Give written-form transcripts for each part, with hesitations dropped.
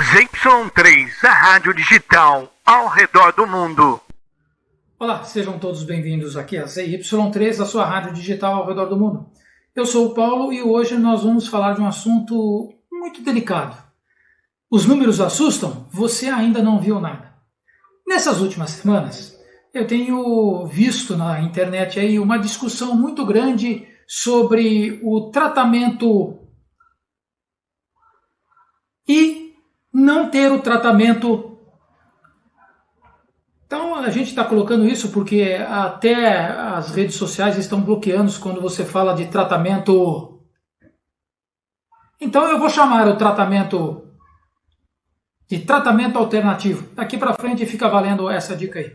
ZY3, a rádio digital ao redor do mundo. Olá, sejam todos bem-vindos aqui a ZY3, a sua rádio digital ao redor do mundo. Eu sou o Paulo e hoje nós vamos falar de um assunto muito delicado. Os números assustam? Você ainda não viu nada. Nessas últimas semanas, eu tenho visto na internet aí uma discussão muito grande sobre o tratamento e não ter o tratamento. Então a gente está colocando isso porque até as redes sociais estão bloqueando quando você fala de tratamento. Então eu vou chamar o tratamento de tratamento alternativo. Daqui para frente fica valendo essa dica aí.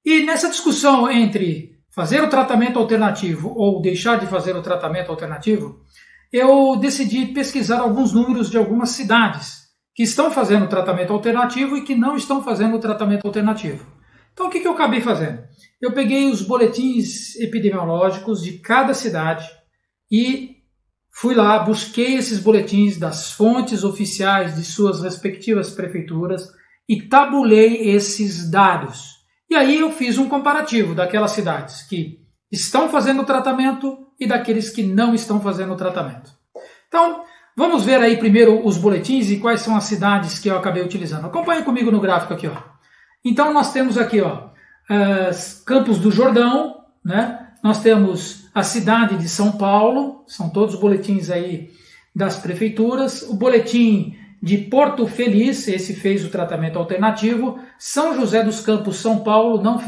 E nessa discussão entre fazer o tratamento alternativo ou deixar de fazer o tratamento alternativo, eu decidi pesquisar alguns números de algumas cidades que estão fazendo o tratamento alternativo e que não estão fazendo o tratamento alternativo. Então o que eu acabei fazendo? Eu peguei os boletins epidemiológicos de cada cidade e fui lá, busquei esses boletins das fontes oficiais de suas respectivas prefeituras e tabulei esses dados. E aí eu fiz um comparativo daquelas cidades que estão fazendo o tratamento e daqueles que não estão fazendo o tratamento. Então, vamos ver aí primeiro os boletins e quais são as cidades que eu acabei utilizando. Acompanhe comigo no gráfico aqui, ó. Então nós temos aqui, ó, Campos do Jordão, né? Nós temos a cidade de São Paulo, são todos os boletins aí das prefeituras. O boletim de Porto Feliz, esse fez o tratamento alternativo. São José dos Campos, São Paulo, não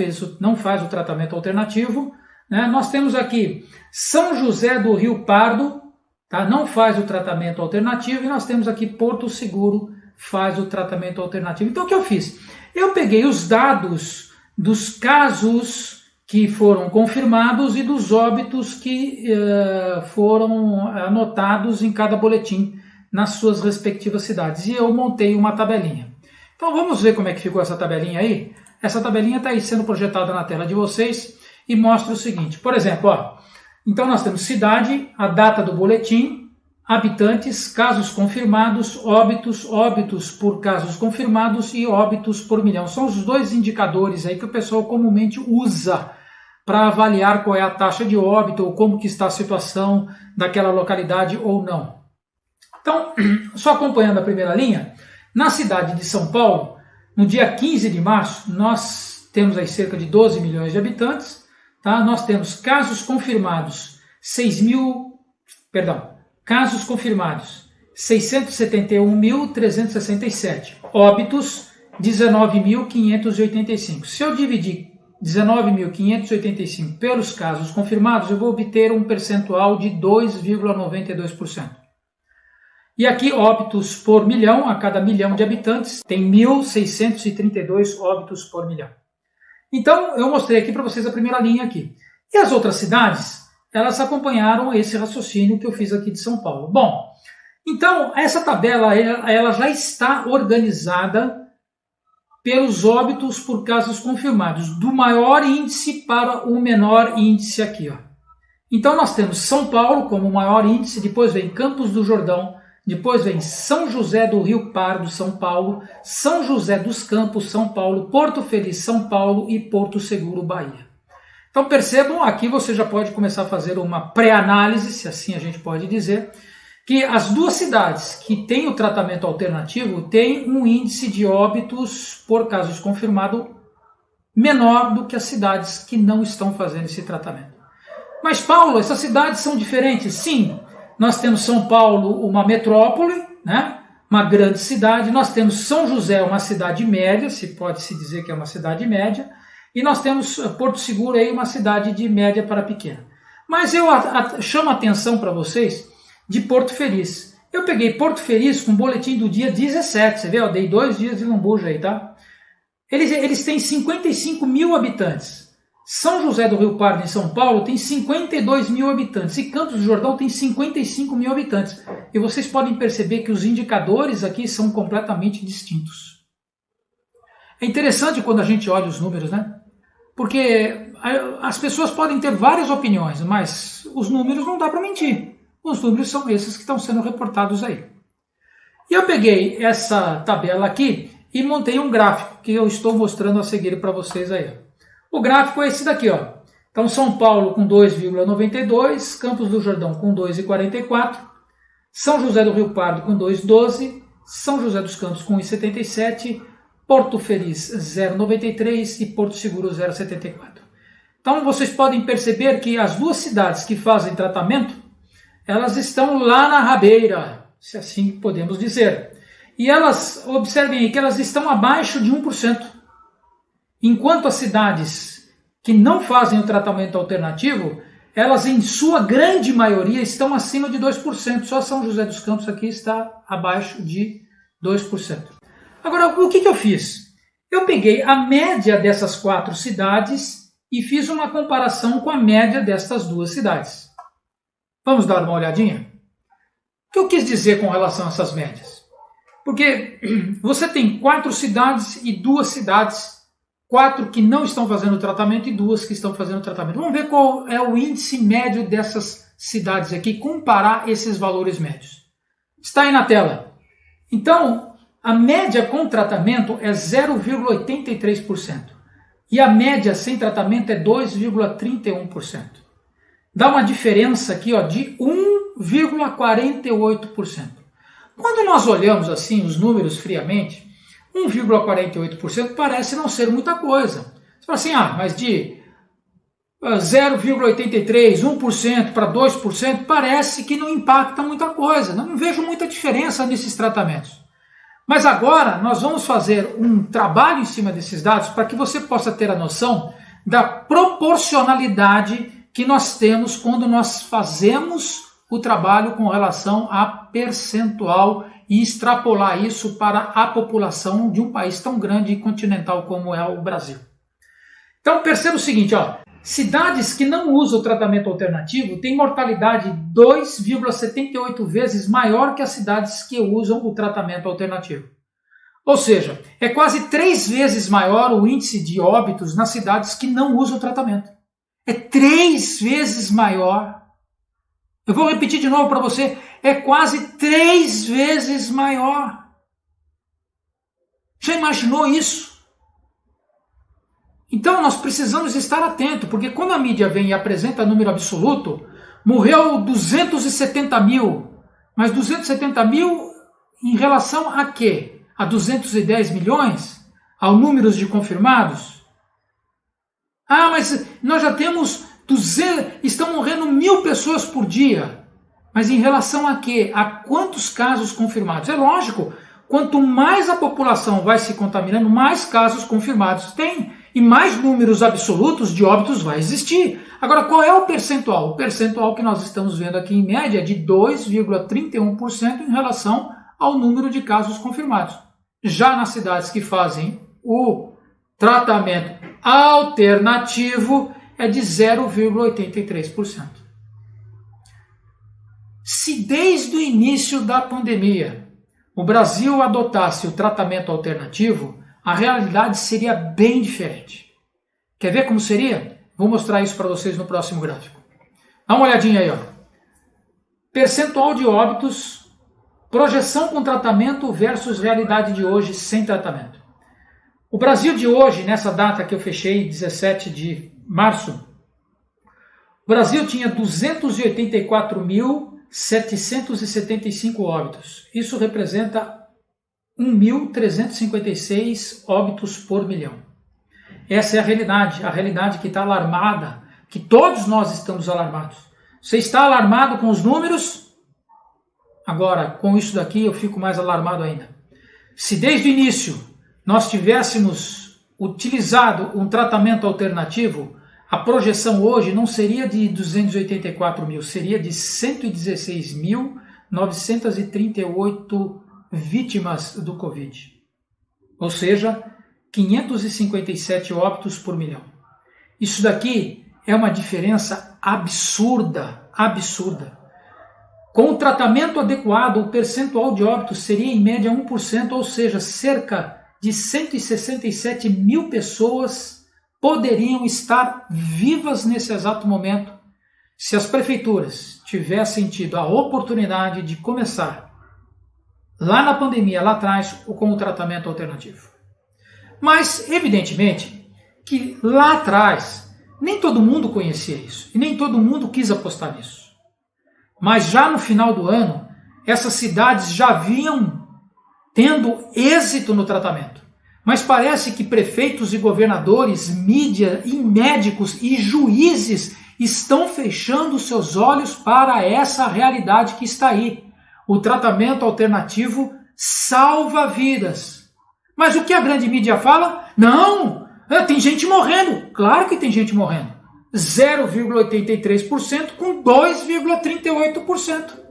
faz o tratamento alternativo. Né? Nós temos aqui São José do Rio Pardo, tá? Não faz o tratamento alternativo. E nós temos aqui Porto Seguro, faz o tratamento alternativo. Então o que eu fiz? Eu peguei os dados dos casos que foram confirmados e dos óbitos que foram anotados em cada boletim nas suas respectivas cidades. E eu montei uma tabelinha. Então vamos ver como é que ficou essa tabelinha aí. Essa tabelinha está aí sendo projetada na tela de vocês e mostra o seguinte. Por exemplo, ó, então nós temos cidade, a data do boletim, habitantes, casos confirmados, óbitos por casos confirmados e óbitos por milhão. São os dois indicadores aí que o pessoal comumente usa para avaliar qual é a taxa de óbito ou como que está a situação daquela localidade ou não. Então, só acompanhando a primeira linha, na cidade de São Paulo, no dia 15 de março, nós temos aí cerca de 12 milhões de habitantes, tá? Nós temos casos confirmados, 671.367, óbitos 19.585. Se eu dividir 19.585 pelos casos confirmados, eu vou obter um percentual de 2,92%. E aqui óbitos por milhão, a cada milhão de habitantes, tem 1.632 óbitos por milhão. Então, eu mostrei aqui para vocês a primeira linha aqui. E as outras cidades, elas acompanharam esse raciocínio que eu fiz aqui de São Paulo. Bom, então, essa tabela ela já está organizada pelos óbitos por casos confirmados, do maior índice para o menor índice aqui, ó. Então, nós temos São Paulo como o maior índice, depois vem Campos do Jordão, depois vem São José do Rio Pardo, São Paulo, São José dos Campos, São Paulo, Porto Feliz, São Paulo e Porto Seguro, Bahia. Então percebam, aqui você já pode começar a fazer uma pré-análise, se assim a gente pode dizer, que as duas cidades que têm o tratamento alternativo têm um índice de óbitos por casos confirmados menor do que as cidades que não estão fazendo esse tratamento. Mas Paulo, essas cidades são diferentes? Sim. Nós temos São Paulo, uma metrópole, né? Uma grande cidade. Nós temos São José, uma cidade média, se pode-se dizer que é uma cidade média. E nós temos Porto Seguro, aí, uma cidade de média para pequena. Mas eu chamo a atenção para vocês de Porto Feliz. Eu peguei Porto Feliz com o boletim do dia 17. Você vê, eu dei 2 dias de lambuja aí, tá? Eles têm 55 mil habitantes. São José do Rio Pardo, em São Paulo, tem 52 mil habitantes e Campos do Jordão tem 55 mil habitantes. E vocês podem perceber que os indicadores aqui são completamente distintos. É interessante quando a gente olha os números, né? Porque as pessoas podem ter várias opiniões, mas os números não dá para mentir. Os números são esses que estão sendo reportados aí. E eu peguei essa tabela aqui e montei um gráfico que eu estou mostrando a seguir para vocês aí. O gráfico é esse daqui, ó. Então, São Paulo com 2,92, Campos do Jordão com 2,44, São José do Rio Pardo com 2,12, São José dos Campos com 1,77, Porto Feliz 0,93 e Porto Seguro 0,74. Então, vocês podem perceber que as duas cidades que fazem tratamento, elas estão lá na rabeira, se assim podemos dizer. E elas, observem aí, que elas estão abaixo de 1%. Enquanto as cidades que não fazem o tratamento alternativo, elas em sua grande maioria estão acima de 2%. Só São José dos Campos aqui está abaixo de 2%. Agora, o que eu fiz? Eu peguei a média dessas 4 cidades e fiz uma comparação com a média destas 2 cidades. Vamos dar uma olhadinha? O que eu quis dizer com relação a essas médias? Porque você tem 4 cidades e 2 cidades, 4 que não estão fazendo tratamento e 2 que estão fazendo tratamento. Vamos ver qual é o índice médio dessas cidades aqui, comparar esses valores médios. Está aí na tela. Então, a média com tratamento é 0,83% e a média sem tratamento é 2,31%. Dá uma diferença aqui, ó, de 1,48%. Quando nós olhamos assim os números friamente, 1,48% parece não ser muita coisa. Você fala assim, mas de 0,83%, 1% para 2%, parece que não impacta muita coisa. Não vejo muita diferença nesses tratamentos. Mas agora nós vamos fazer um trabalho em cima desses dados para que você possa ter a noção da proporcionalidade que nós temos quando nós fazemos o trabalho com relação a percentual e extrapolar isso para a população de um país tão grande e continental como é o Brasil. Então perceba o seguinte, ó, cidades que não usam o tratamento alternativo têm mortalidade 2,78 vezes maior que as cidades que usam o tratamento alternativo. Ou seja, é quase 3 vezes maior o índice de óbitos nas cidades que não usam o tratamento. É 3 vezes maior. Eu vou repetir de novo para você, é quase 3 vezes maior. Já imaginou isso? Então nós precisamos estar atentos, porque quando a mídia vem e apresenta número absoluto, morreu 270 mil, mas 270 mil em relação a quê? A 210 milhões? Ao número de confirmados? Mas nós já temos 200, estão morrendo 1.000 pessoas por dia. Mas em relação a quê? A quantos casos confirmados? É lógico, quanto mais a população vai se contaminando, mais casos confirmados tem e mais números absolutos de óbitos vai existir. Agora, qual é o percentual? O percentual que nós estamos vendo aqui em média é de 2,31% em relação ao número de casos confirmados. Já nas cidades que fazem o tratamento alternativo, é de 0,83%. Se desde o início da pandemia o Brasil adotasse o tratamento alternativo, a realidade seria bem diferente. Quer ver como seria? Vou mostrar isso para vocês no próximo gráfico. Dá uma olhadinha aí, ó. Percentual de óbitos, projeção com tratamento versus realidade de hoje sem tratamento. O Brasil de hoje, nessa data que eu fechei, 17 de março, o Brasil tinha 284.775 óbitos. Isso representa 1.356 óbitos por milhão. Essa é a realidade que está alarmada, que todos nós estamos alarmados. Você está alarmado com os números? Agora, com isso daqui eu fico mais alarmado ainda. Se desde o início nós tivéssemos utilizado um tratamento alternativo, a projeção hoje não seria de 284 mil, seria de 116.938 vítimas do Covid. Ou seja, 557 óbitos por milhão. Isso daqui é uma diferença absurda, absurda. Com o tratamento adequado, o percentual de óbitos seria em média 1%, ou seja, cerca de 167 mil pessoas poderiam estar vivas nesse exato momento se as prefeituras tivessem tido a oportunidade de começar lá na pandemia, lá atrás, com o tratamento alternativo. Mas, evidentemente, que lá atrás, nem todo mundo conhecia isso, e nem todo mundo quis apostar nisso. Mas já no final do ano, essas cidades já vinham tendo êxito no tratamento. Mas parece que prefeitos e governadores, mídia e médicos e juízes estão fechando seus olhos para essa realidade que está aí. O tratamento alternativo salva vidas. Mas o que a grande mídia fala? Não, tem gente morrendo. Claro que tem gente morrendo. 0,83% com 2,38%.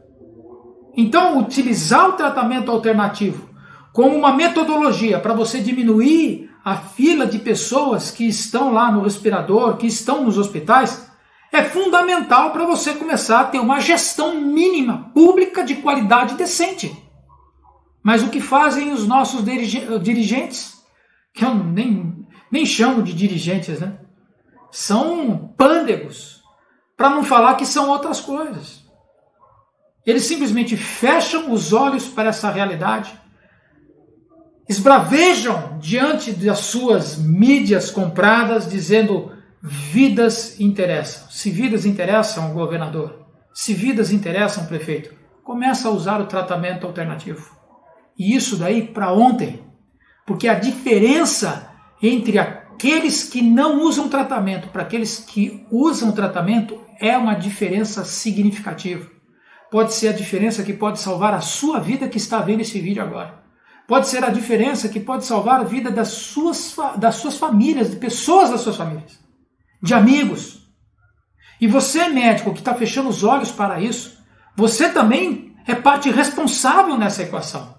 Então, utilizar o tratamento alternativo como uma metodologia para você diminuir a fila de pessoas que estão lá no respirador, que estão nos hospitais, é fundamental para você começar a ter uma gestão mínima, pública, de qualidade decente. Mas o que fazem os nossos dirigentes, que eu nem chamo de dirigentes, né? São pândegos, para não falar que são outras coisas. Eles simplesmente fecham os olhos para essa realidade, esbravejam diante das suas mídias compradas, dizendo vidas interessam. Se vidas interessam, governador, se vidas interessam, prefeito, começa a usar o tratamento alternativo. E isso daí para ontem, porque a diferença entre aqueles que não usam tratamento para aqueles que usam tratamento é uma diferença significativa. Pode ser a diferença que pode salvar a sua vida que está vendo esse vídeo agora. Pode ser a diferença que pode salvar a vida das suas famílias, de pessoas das suas famílias, de amigos. E você, médico, que está fechando os olhos para isso, você também é parte responsável nessa equação.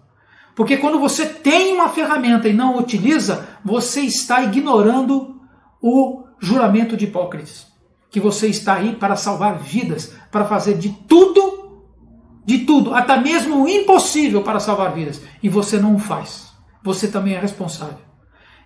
Porque quando você tem uma ferramenta e não a utiliza, você está ignorando o juramento de Hipócrates. Que você está aí para salvar vidas, para fazer de tudo, até mesmo o impossível para salvar vidas. E você não o faz. Você também é responsável.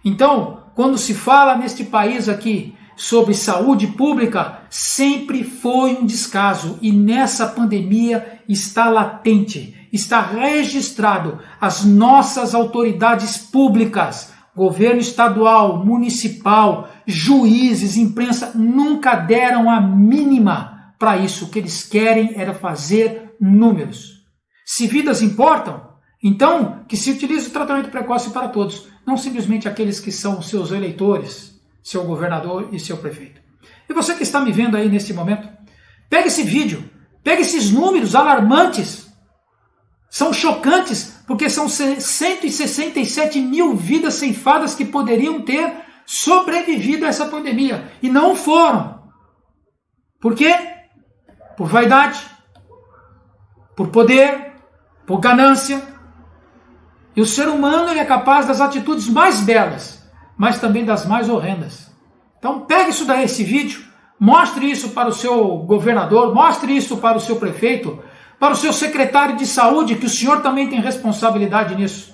Então, quando se fala neste país aqui sobre saúde pública, sempre foi um descaso. E nessa pandemia está latente, está registrado. As nossas autoridades públicas, governo estadual, municipal, juízes, imprensa, nunca deram a mínima para isso. O que eles querem era fazer números. Se vidas importam, então que se utilize o tratamento precoce para todos, não simplesmente aqueles que são seus eleitores, seu governador e seu prefeito. E você que está me vendo aí neste momento, pega esse vídeo, pega esses números alarmantes, são chocantes, porque são 167 mil vidas ceifadas que poderiam ter sobrevivido a essa pandemia, e não foram. Por quê? Por vaidade, por poder, por ganância. E o ser humano ele é capaz das atitudes mais belas, mas também das mais horrendas. Então pegue isso daí, esse vídeo, mostre isso para o seu governador, mostre isso para o seu prefeito, para o seu secretário de saúde, que o senhor também tem responsabilidade nisso.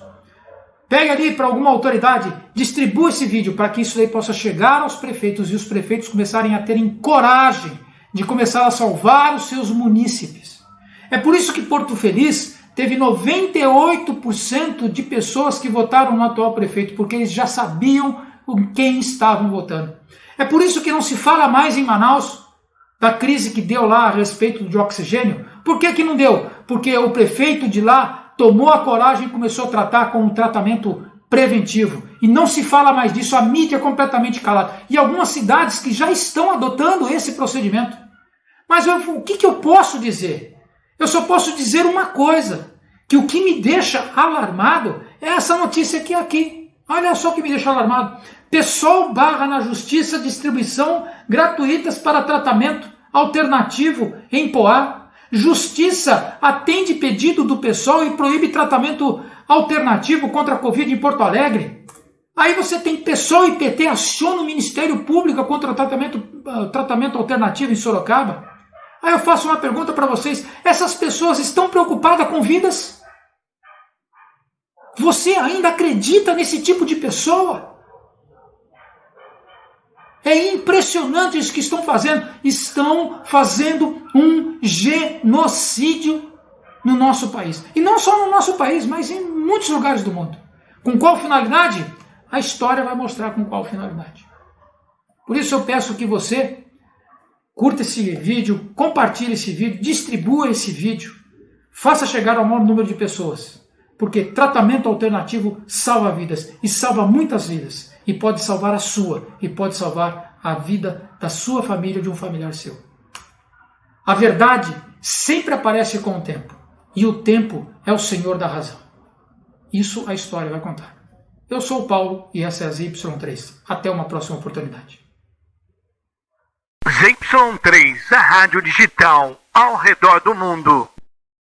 Pegue ali para alguma autoridade, distribua esse vídeo para que isso daí possa chegar aos prefeitos e os prefeitos começarem a terem coragem de começar a salvar os seus munícipes. É por isso que Porto Feliz teve 98% de pessoas que votaram no atual prefeito, porque eles já sabiam quem estavam votando. É por isso que não se fala mais em Manaus da crise que deu lá a respeito de oxigênio. Por que não deu? Porque o prefeito de lá tomou a coragem e começou a tratar com um tratamento preventivo. E não se fala mais disso, a mídia é completamente calada. E algumas cidades que já estão adotando esse procedimento. Mas o que eu posso dizer? Eu só posso dizer uma coisa, que o que me deixa alarmado é essa notícia aqui. Olha só o que me deixa alarmado. PSOL barra na justiça distribuição gratuitas para tratamento alternativo em Poá. Justiça atende pedido do PSOL e proíbe tratamento alternativo contra a Covid em Porto Alegre. Aí você tem PSOL e PT aciona o Ministério Público contra o tratamento alternativo em Sorocaba. Aí eu faço uma pergunta para vocês, essas pessoas estão preocupadas com vidas? Você ainda acredita nesse tipo de pessoa? É impressionante isso que estão fazendo. Estão fazendo um genocídio no nosso país. E não só no nosso país, mas em muitos lugares do mundo. Com qual finalidade? A história vai mostrar com qual finalidade. Por isso eu peço que você curta esse vídeo, compartilhe esse vídeo, distribua esse vídeo, faça chegar ao maior número de pessoas. Porque tratamento alternativo salva vidas e salva muitas vidas. E pode salvar a sua, e pode salvar a vida da sua família ou de um familiar seu. A verdade sempre aparece com o tempo. E o tempo é o senhor da razão. Isso a história vai contar. Eu sou o Paulo e essa é a ZY3. Até uma próxima oportunidade. ZY3, a rádio digital ao redor do mundo.